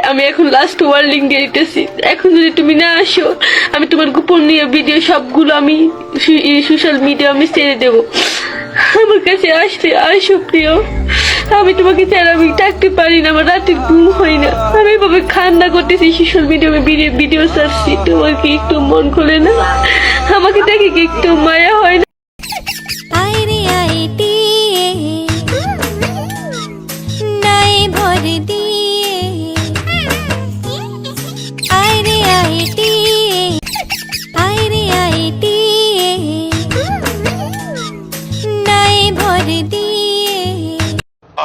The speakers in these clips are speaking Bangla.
আমি এখন লাস্ট ওয়ার্নিং দিয়ে দিতেছি, এখন যদি তুমি না আসো আমি তোমার গোপনীয় ভিডিও সবগুলো আমি সোশ্যাল মিডিয়া আমি ছেড়ে দেবো। আমার কাছে আসতে আসো প্রিয়, আমি তোমাকে ছাড়া আমি থাকতে পারি না, আমার রাতে ঘুম হয় না, আমি এভাবে কান্না করতেছি, সোশ্যাল মিডিয়ামে ভিডিও ছাড়ছি, তোমার কি একটু মন খোলে না? আমাকে দেখে কি একটু মায়া হয় না?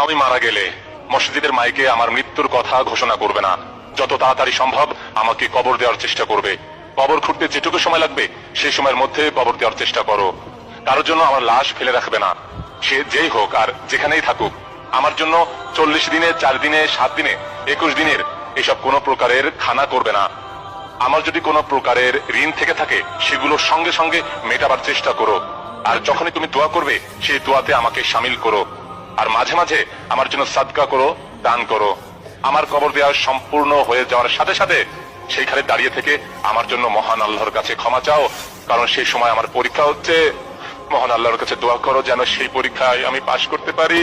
আমি মারা গেলে মসজিদের মাইকে আমার মৃত্যুর কথা ঘোষণা করবে না, যত তাড়াতাড়ি সম্ভব আমাকে কবর দেওয়ার চেষ্টা করবে। কবর খুঁড়তে যেটুকু সময় লাগবে সেই সময়ের মধ্যে কবর দেওয়ার চেষ্টা করো। কারোর জন্য আমার লাশ ফেলে রাখবে না, সে যেই হোক আর যেখানেই থাকুক। আমার জন্য 40 দিনে, 4 দিনে, 7 দিনে, 21 দিনের এসব কোনো প্রকারের খানা করবে না। আমার যদি কোনো প্রকারের ঋণ থেকে থাকে সেগুলো সঙ্গে সঙ্গে মেটাবার চেষ্টা করো। আর যখনই তুমি দোয়া করবে সেই দোয়াতে আমাকে শামিল করো। আর মাঝে মাঝে আমার জন্য সাদকা করো, দান করো। আমার কবর দেওয়া সম্পূর্ণ হয়ে যাওয়ার সাথে সাথে সেইখানে দাঁড়িয়ে থেকে আমার জন্য মহান আল্লাহর কাছে ক্ষমা চাও, কারণ সেই সময় আমার পরীক্ষা হচ্ছে। মহান আল্লাহর কাছে দোয়া করো যেন সেই পরীক্ষায় আমি পাশ করতে পারি।